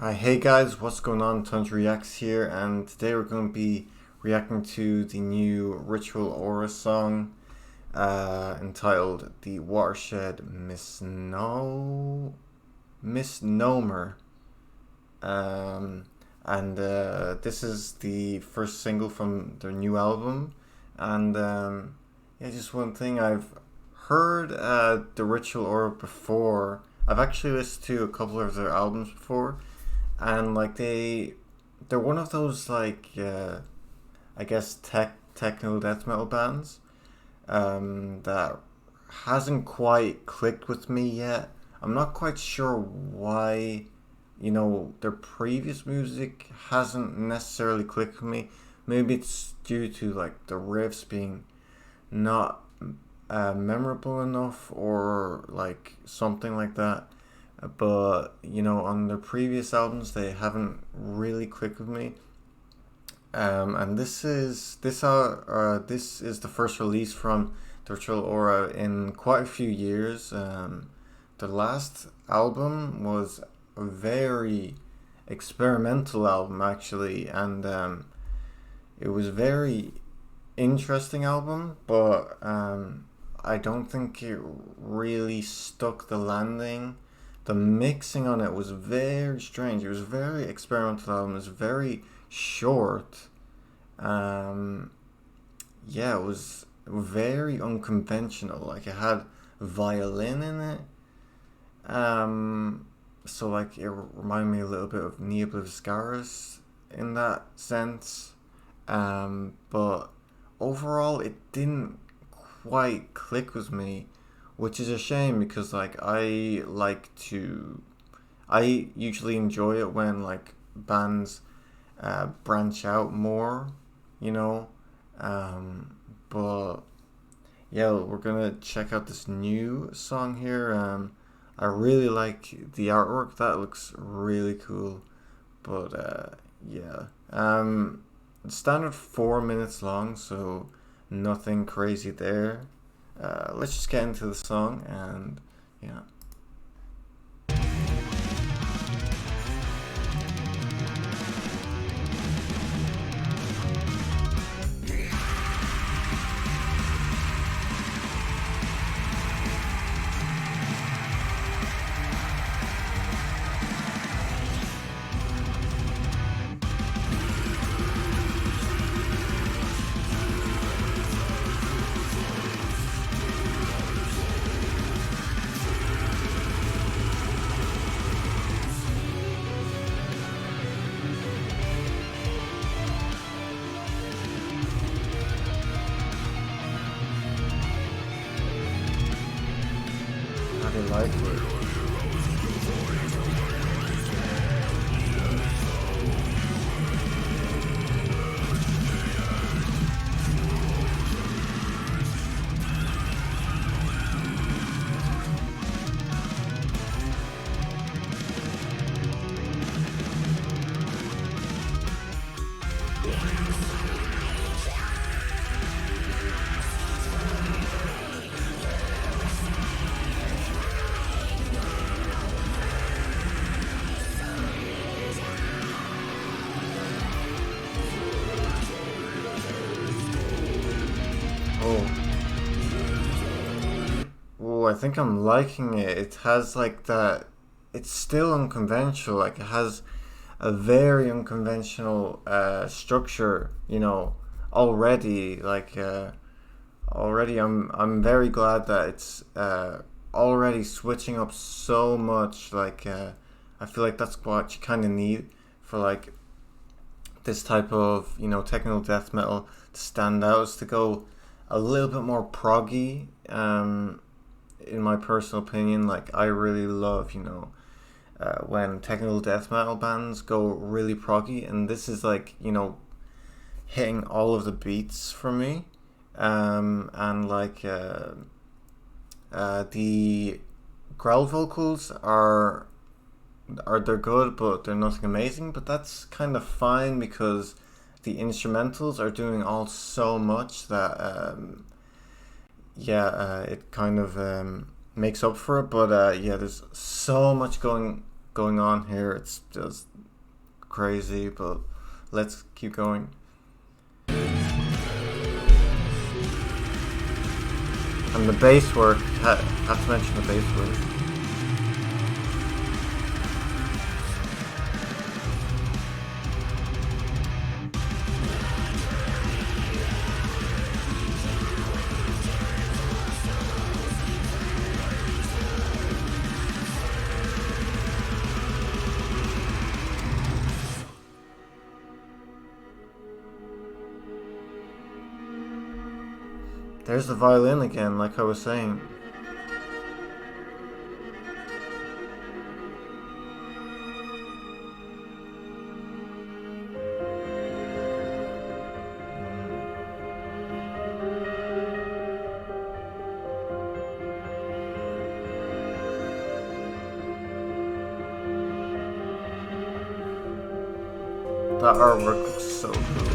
Hi, hey guys, what's going on? Tons Reacts here, and today we're going to be reacting to the new Ritual Aura song entitled The Watershed Misnomer. Um, and this is the first single from their new album. And yeah, just one thing, I've heard the Ritual Aura before. I've actually listened to a couple of their albums before, and like they're one of those I guess techno death metal bands that hasn't quite clicked with me yet. I'm not quite sure why, their previous music hasn't necessarily clicked with me. Maybe it's due to like the riffs being not memorable enough, or like something like that. But on their previous albums, they haven't really clicked with me. And this is the first release from Virtual Aura in quite a few years. The last album was a very experimental album, actually, and it was a very interesting album, but I don't think it really stuck the landing. The mixing on it was very strange. It was very experimental album. It was very short. Um, yeah, it was very unconventional. Like, it had violin in it. So like it reminded me a little bit of Neobliviscaris in that sense. But overall, it didn't quite click with me, which is a shame because I usually enjoy it when like bands branch out more, you know. But yeah, we're gonna check out this new song here. I really like the artwork. That looks really cool. But yeah, standard 4 minutes long, so nothing crazy there. Let's just get into the song and yeah. How do you like it? Oh, oh, I think I'm liking it. It has like that. It's still unconventional. Like, it has a very unconventional structure. Already. Already, I'm very glad that it's already switching up so much. I feel like that's what you kind of need for like this type of techno death metal to stand out, is to go a little bit more proggy. In my personal opinion, like, I really love when technical death metal bands go really proggy, and this is like hitting all of the beats for me. And like the growl vocals are they're good, but they're nothing amazing. But that's kind of fine because the instrumentals are doing all so much that it kind of makes up for it. But yeah, there's so much going going on here. It's just crazy, but let's keep going. And the bass work, have to mention the bass work. There's the violin again, like I was saying. That artwork looks so cool.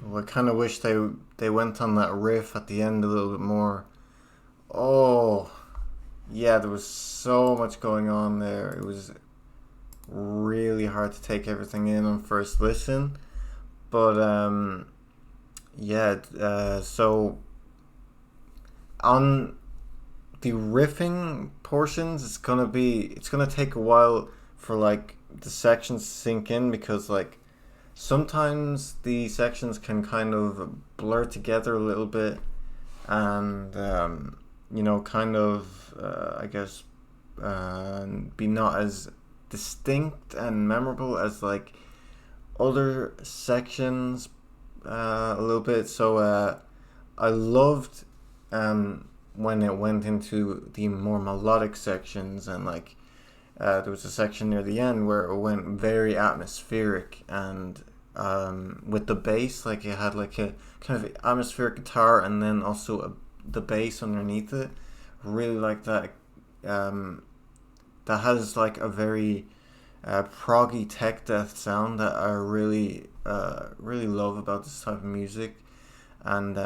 Well, I kind of wish they went on that riff at the end a little bit more. Oh, yeah, there was so much going on there. It was really hard to take everything in on first listen. But yeah, so on the riffing portions, it's gonna take a while for like the sections to sink in, because like sometimes the sections can kind of blur together a little bit, and kind of I guess be not as distinct and memorable as like other sections a little bit. So I loved when it went into the more melodic sections, and like there was a section near the end where it went very atmospheric, and with the bass, like it had like a kind of atmospheric guitar and then also the bass underneath it. Really like that. That has like a very proggy tech death sound that I really love about this type of music. And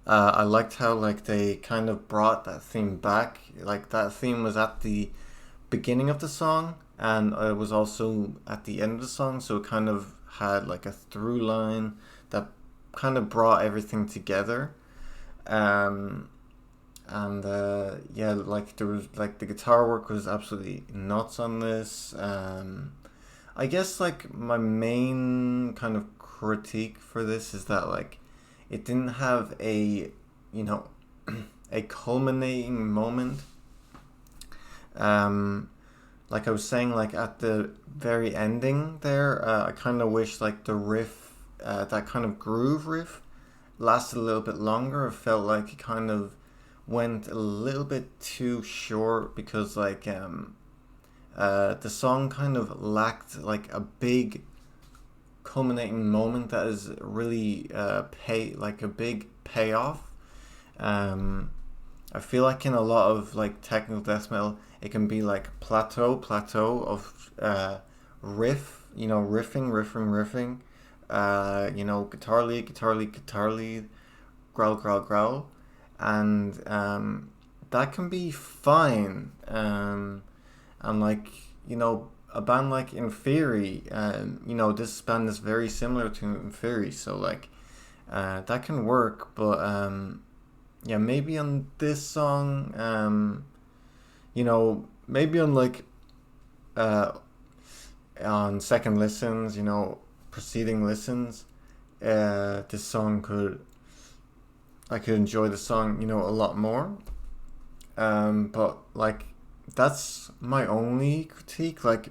I liked how like they kind of brought that theme back. Like that theme was at the beginning of the song, and it was also at the end of the song, so it kind of had like a through line that kind of brought everything together. And yeah, like there was like the guitar work was absolutely nuts on this. I guess like my main kind of critique for this is that like it didn't have a, you know, a culminating moment. Um, like I was saying, like at the very ending there, I kind of wish like the riff, that kind of groove riff, lasted a little bit longer. It felt like it kind of went a little bit too short because the song kind of lacked like a big culminating moment that is really a big payoff. Um, I feel like in a lot of like technical death metal, it can be like plateau of riff, you know, riffing, you know, guitar lead, growl, and that can be fine. And like, you know, a band like Inferi, you know, this band is very similar to Inferi, so like that can work, but yeah, maybe on this song, you know, maybe on like uh, on second listens, you know, preceding listens, this song could I could enjoy the song, you know, a lot more. But like that's my only critique. Like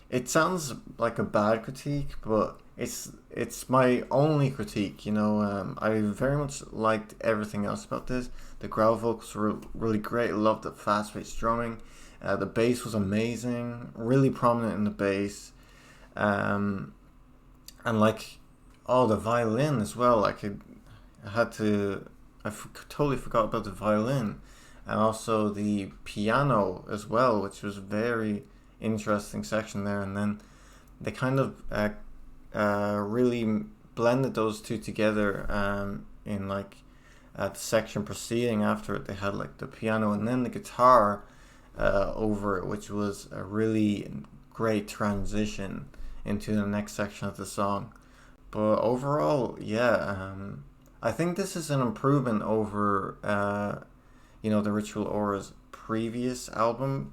it sounds like a bad critique, but it's my only critique. You know, I very much liked everything else about this. The growl vocals were really great. I loved the fast paced drumming. The bass was amazing, really prominent in the bass, um, and like oh the violin as well. Like I had to, totally forgot about the violin, and also the piano as well, which was very interesting section there. And then they kind of really blended those two together in like the section preceding after it. They had like the piano and then the guitar over it, which was a really great transition into the next section of the song. But overall, yeah, I think this is an improvement over you know, the Ritual Aura's previous album.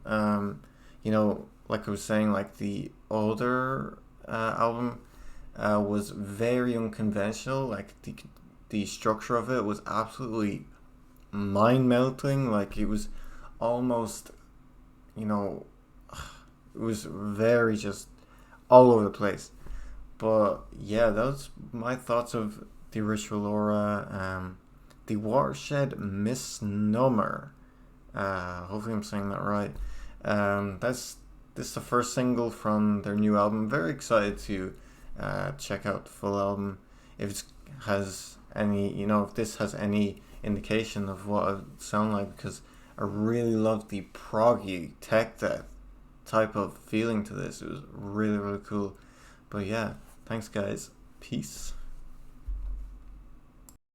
You know, like I was saying, like the older album was very unconventional. Like the structure of it was absolutely mind melting. Like it was almost, you know, it was very just all over the place. But yeah, that was my thoughts of the Ritual Aura. The Watershed Misnomer. Hopefully I'm saying that right. That's This is the first single from their new album. Very excited to check out the full album. If it has any, you know, if this has any indication of what it would sound like, because I really love the proggy tech death type of feeling to this. It was really cool. But yeah, thanks guys. Peace.